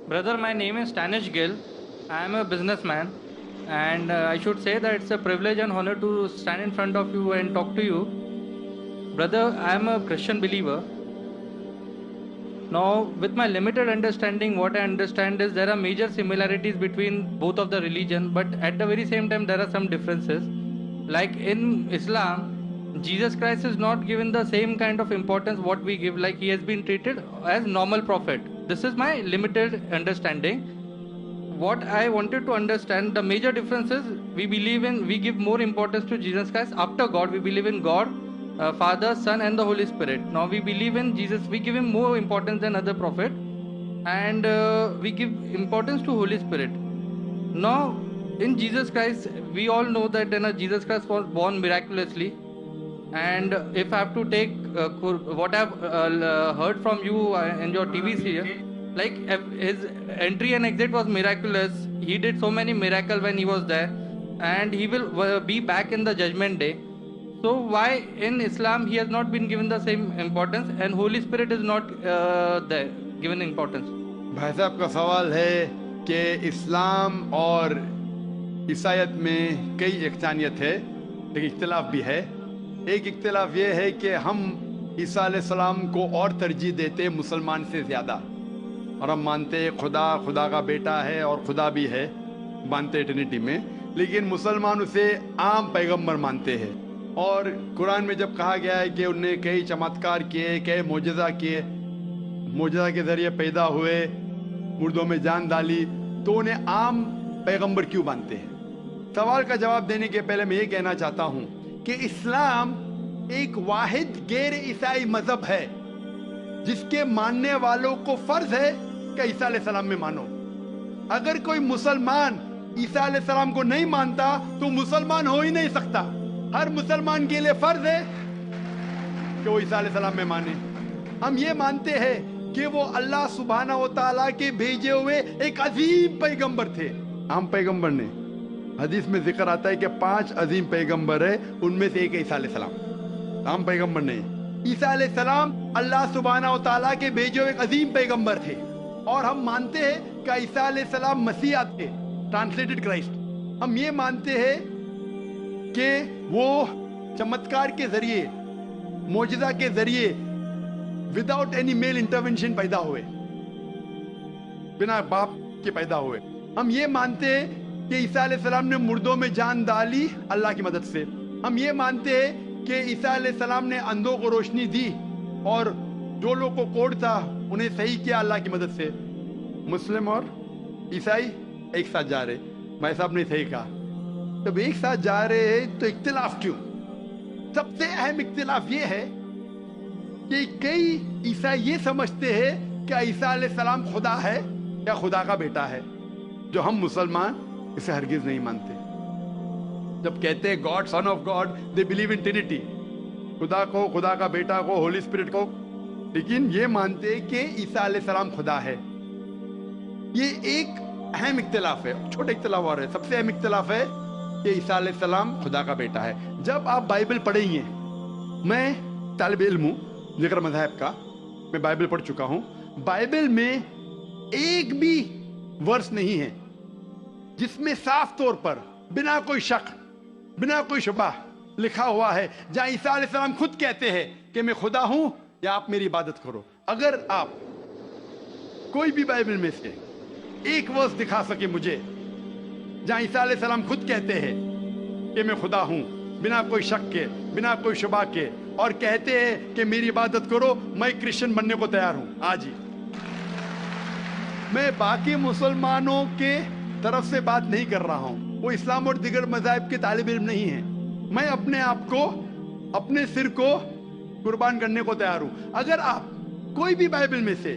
Brother, my name is Stanish Gill. I am a businessman, and I should say that it's a privilege and honor to stand in front of you and talk to you. Brother, I am a Christian believer. Now, with my limited understanding, what I understand is there are major similarities between both of the religion, but at the very same time, there are some differences. Like in Islam, Jesus Christ is not given the same kind of importance what we give, like he has been treated as normal prophet. This is my limited understanding. What I wanted to understand, the major difference is we give more importance to Jesus Christ after God. We believe in God, Father, Son, and the Holy Spirit. Now we believe in Jesus, we give him more importance than other prophet, and we give importance to Holy Spirit. Now, in Jesus Christ, we all know that Jesus Christ was born miraculously. And if I have to take what I've heard from you in your TV serial, like his entry and exit was miraculous. He did so many miracles when he was there, and he will be back in the judgment day. So why in Islam he has not been given the same importance, and Holy Spirit is not there given importance? भाई साहब का सवाल है कि इस्लाम और ईसाईयत में कई यकसानियत है, लेकिन इख्तिलाफ भी है. एक इख्तिलाफ ये है कि हम ईसा अलैहिस्सलाम को और तरजीह देते हैं मुसलमान से ज़्यादा, और हम मानते हैं खुदा का बेटा है और खुदा भी है, मानते हैं ट्रिनिटी में, लेकिन मुसलमान उसे आम पैगंबर मानते हैं. और कुरान में जब कहा गया है कि उन्होंने कई चमत्कार किए, कई मोजज़ा किए, मोजज़ा के ज़रिए पैदा हुए, मुर्दों में जान डाली, तो उन्हें आम पैगंबर क्यों मानते हैं? सवाल का जवाब देने के पहले मैं ये कहना चाहता हूँ कि इस्लाम एक वाहिद गैर ईसाई मजहब है जिसके मानने वालों को फर्ज है कि ईसा अलैहिस्सलाम में मानो. अगर कोई मुसलमान ईसा अलैहिस्सलाम को नहीं मानता तो मुसलमान हो ही नहीं सकता. हर मुसलमान के लिए फर्ज है कि वो ईसा अलैहिस्सलाम में माने. हम ये मानते हैं कि वो अल्लाह सुब्हाना व तआला के भेजे हुए एक अजीम पैगंबर थे. आम पैगंबर ने, हदीस में जिक्र आता है कि 5 अजीम पैगंबर है, उनमें से एक ईसा अलैहिस्सलाम. आम पैगंबर नहीं. ईसा अलैहिस्सलाम अल्लाह सुब्हाना व तआला के भेजे हुए एक अजीम पैगंबर थे, और हम मानते हैं कि ईसा अलैहिस्सलाम मसीहा थे, ट्रांसलेटेड क्राइस्ट. हम ये मानते हैं कि वो चमत्कार के जरिए, मोजज़ा के जरिए, विदाउट एनी मेल इंटरवेंशन पैदा हुए, बिना बाप के पैदा हुए. हम ये मानते हैं कि ईसा अलैहिस्सलाम ने मुर्दों में जान डाली अल्लाह की मदद से. हम ये मानते हैं कि ईसा अलैहिस्सलाम ने अंधों को रोशनी दी, और जो लोग को कोढ़ था उन्हें सही किया अल्लाह की मदद से. मुस्लिम और ईसाई एक साथ जा रहे, भाई साहब ने सही कहा. जब एक साथ जा रहे हैं तो इख्तिलाफ क्यों? सबसे अहम इख्तिलाफ ये है कि कई ईसाई ये समझते हैं कि ईसा अलैहिस्सलाम खुदा है या खुदा का बेटा है, जो हम मुसलमान इसे हरगिज नहीं मानते. जब कहते हैं God, son of God, they believe in Trinity, खुदा को, खुदा का बेटा को, होली स्पिरिट को, लेकिन ये मानते हैं कि ईसा अलैहिस्सलाम खुदा है. ये एक अहम इख्तिलाफ है. छोटे इख्तिलाफ और है. सबसे अहम इख्तिलाफ है कि ईसा अलैहिस्सलाम खुदा का बेटा है. जब आप बाइबल पढ़ेंगे, मैं तालिब इल्म हूँ जिक्र मज़हब का, मैं बाइबल पढ़ चुका हूँ. बाइबल में एक भी वर्स नहीं है जिसमें साफ तौर पर बिना कोई शक, बिना कोई शुबा लिखा हुआ है जहां ईसा अलैहिस्सलाम खुद कहते हैं कि मैं खुदा हूं या आप मेरी इबादत करो. अगर आप कोई भी बाइबल में से एक वर्स दिखा सके मुझे जहां ईसा अलैहिस्सलाम खुद कहते हैं कि मैं खुदा हूं, बिना कोई शक के, बिना कोई शुबा के, और कहते हैं कि मेरी इबादत करो, मैं क्रिश्चियन बनने को तैयार हूं आज ही. मैं बाकी मुसलमानों के तरफ से बात नहीं कर रहा हूं, वो इस्लाम और दिगर मज़ाहिब के तालिब इल्म नहीं है. मैं अपने आप को, अपने सिर को कुर्बान करने को तैयार हूं. अगर आप कोई भी बाइबल में से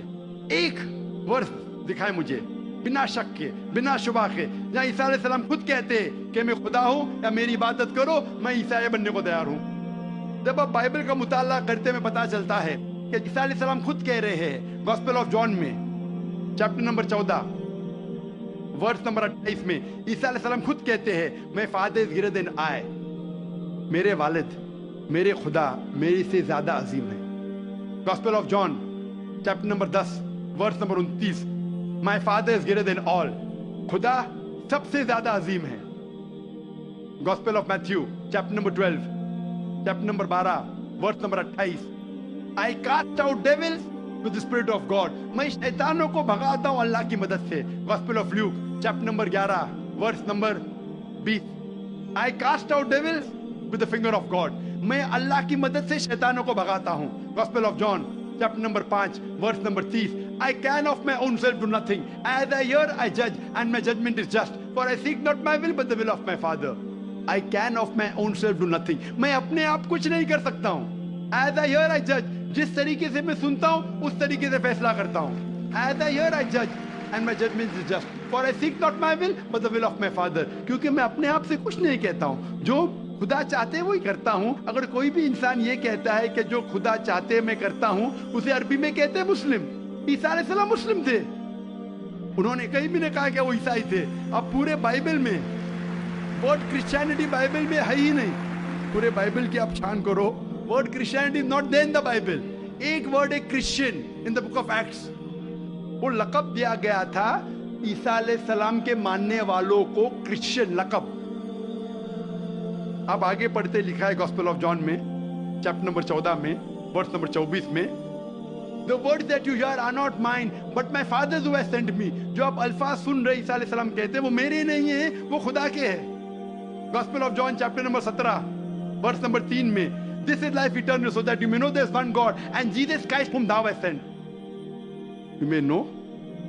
एक वर्स दिखाएं मुझे बिना शक के, बिना शुबा के, जहां ईसा अलैहिस्सलाम खुद कहते हैं कि मैं खुदा हूं या मेरी इबादत करो, मैं ईसाई बनने को तैयार हूं. जब आप बाइबल का मुताला करते में पता चलता है कि ईसा अलैहिस्सलाम खुद कह रहे हैं गॉस्पेल ऑफ जॉन में चैप्टर नंबर 14 वर्स नंबर 28 में, ईसा अलैहिस्सलाम खुद कहते हैं मैं फादर गिरदन आए, मेरे वालिद, मेरे खुदा मेरे से ज्यादा अजीम है. Gospel of John chapter number 10 verse number 29, My Father is greater than all. खुदा सबसे ज्यादा अजीम है. Gospel of Matthew, chapter number 12, chapter number 12, verse number 28. I cast out devils with the Spirit of God. मैं शैतानों को भगाता हूँ अल्लाह की मदद से. Gospel of Luke, chapter number 11, verse number 20. I cast out devils with the finger of God. मैं अल्लाह की मदद से शैतानों को भगाता हूँ. Gospel of John, chapter number 5, verse number 30. I can of my own self do nothing. As I hear, I judge, and my judgment is just. For I seek not my will, but the will of my Father. I can of my own self do nothing. मैं अपने आप कुछ नहीं कर सकता हूँ. As I hear, I judge. जिस तरीके से मैं सुनता हूँ उस तरीके से फैसला करता हूँ. As I hear, I judge, and my judgment is just. For I seek not my will, but the will of my Father. क्योंकि मैं अपने आप से कुछ नहीं कहता हूँ. जो खुदा चाहते वही करता हूँ. अगर कोई भी इंसान ये कहता है कि जो खुदा चाहते मैं करता हूँ, उसे अरबी में कहते हैं मुस्लिम. ईसा अलैहिस्सलाम मुस्लिम थे. उन्होंने कहीं भी नहीं कहा कि वो ईसाई थे. अब पूरे बाइबल में वर्ड क्रिश्चियनिटी बाइबल में है ही नहीं. पूरे बाइबल की आप छान करो, word Christianity is not there in the Bible. एक वर्ड है Christian in the book of Acts. वो लक़ब दिया गया था ईसा अलैहिस्सलाम के मानने वालों को, क्रिश्चियन लक़ब. आप आगे पढ़ते लिखा है गॉस्पेल ऑफ जॉन में, चैप्टर नंबर 14 में, वर्स नंबर 24 में. The words that you hear are not mine, but my Father who has sent me. जो आप अल्फाज सुन रहे ईसा अलैहिस्सलाम कहते हैं वो मेरे नहीं है, वो खुदा के हैं. Gospel of John chapter number 17, verse number 3 में, This is life eternal, so that you may know there is one God and Jesus Christ whom thou hast sent. You may know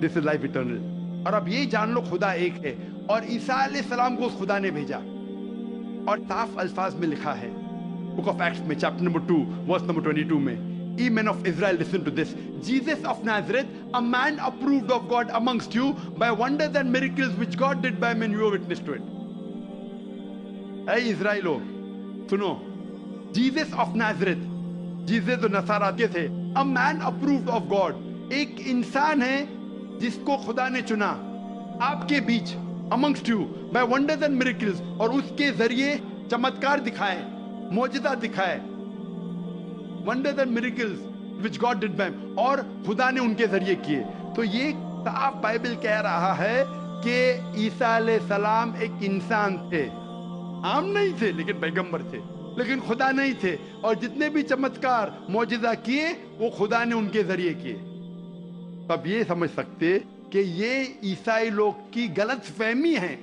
this is life eternal. और अब ये जान लो खुदा एक है और ईसा अलैहिस्सलाम को उस खुदा ने भेजा. और साफ अल्फाज में लिखा है बुक ऑफ एक्ट्स में चैप्टर नंबर 2 वर्स नंबर 22 में, Ye men of Israel, listen to this. Jesus of Nazareth, a man approved of God amongst you by wonders and miracles which God did by men, you are witness to it. Hey इज़राइलो, सुनो. Jesus of Nazareth, Jesus जो नसाराते थे, a man approved of God, एक इंसान है जिसको खुदा ने चुना आपके बीच, amongst you by wonders and miracles, और उसके जरिए चमत्कार दिखाए, मौजज़ा दिखाए. Wonders and miracles which God did by him, और खुदा ने उनके जरिए किए. तो ये साफ बाइबल कह रहा है कि ईसा अलैहिस्सलाम एक इंसान थे. आम नहीं थे लेकिन पैगंबर थे, लेकिन खुदा नहीं थे. और जितने भी चमत्कार मौजज़ा किए वो खुदा ने उनके जरिए किए. तब ये समझ सकते कि ये ईसाई लोग की गलत फहमी है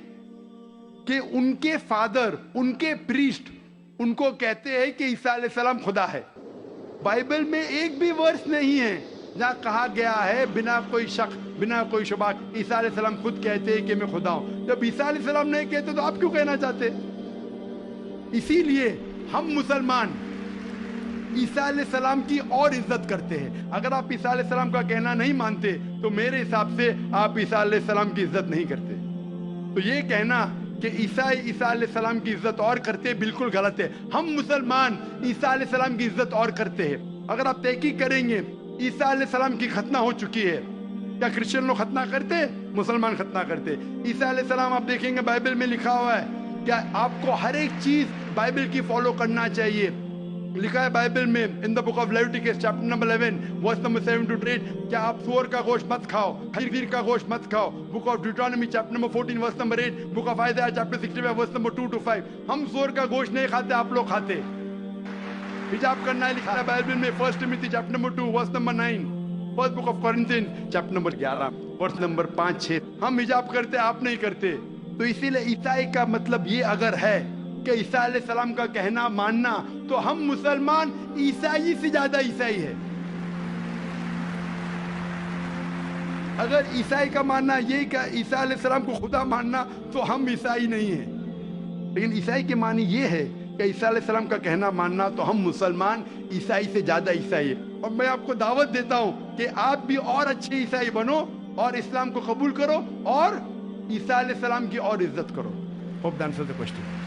कि उनके फादर, उनके प्रीस्ट उनको कहते हैं कि ईसा अलैहिस्सलाम खुदा है. बाइबल में एक भी वर्स नहीं है जहाँ कहा गया है बिना कोई शक, बिना कोई शुबा, ईसा अलैहिस्सलाम खुद कहते हैं कि मैं खुदा हूँ. जब ईसा अलैहिस्सलाम नहीं कहते तो आप क्यों कहना चाहते? इसीलिए हम मुसलमान ईसा अलैहिस्सलाम की और इज्जत करते हैं. अगर आप ईसा अलैहिस्सलाम का कहना नहीं मानते तो मेरे हिसाब से आप ईसा अलैहिस्सलाम की इज्जत नहीं करते. तो ये कहना कि ईसा अलैहिस्सलाम की इज्जत और करते हैं बिल्कुल गलत है. हम मुसलमान ईसा अलैहिस्सलाम की इज्जत और करते हैं. अगर आप तहकीक करेंगे ईसा अलैहिस्सलाम की खतना हो चुकी है. क्या क्रिश्चियन लोग खतना करते हैं? मुसलमान खतना करते हैं. ईसा अलैहिस्सलाम आप देखेंगे बाइबल में लिखा हुआ है क्या आपको हर एक चीज बाइबल की फॉलो करना चाहिए. लिखा है बाइबल में in the book of Leviticus chapter number 11 verse number 7 to 8, क्या आप सूअर का गोश्त मत खाओ, खीर का गोश्त मत खाओ. Book of Deuteronomy chapter number 14 verse number 8, book of Isaiah chapter 65 verse number 2 to 5. हम सूअर का गोश्त नहीं खाते, आप लोग खाते. हिजाब करना है लिखा है बाइबल में 1 Timothy chapter number 2 verse number 9, first book of Corinthians chapter number 11 verse number 5-6. हम हिजाब करते, आप नहीं करते. तो इसीलिए ईसाई का मतलब ये अगर है कि ईसा अलैहिस्सलाम का कहना मानना, तो हम मुसलमान ईसाई से ज्यादा ईसाई है. अगर ईसाई का मानना ये कि ईसा अलैहिस्सलाम को खुदा मानना, तो हम ईसाई नहीं है. लेकिन ईसाई के मानी ये है कि ईसा अलैहिस्सलाम का कहना मानना, तो हम मुसलमान ईसाई से ज्यादा ईसाई है. और मैं आपको दावत देता हूँ कि आप भी और अच्छे ईसाई बनो और इस्लाम को कबूल करो और ईसा अलैहिस्सलाम की और इज्जत करो. Hope that answers the question.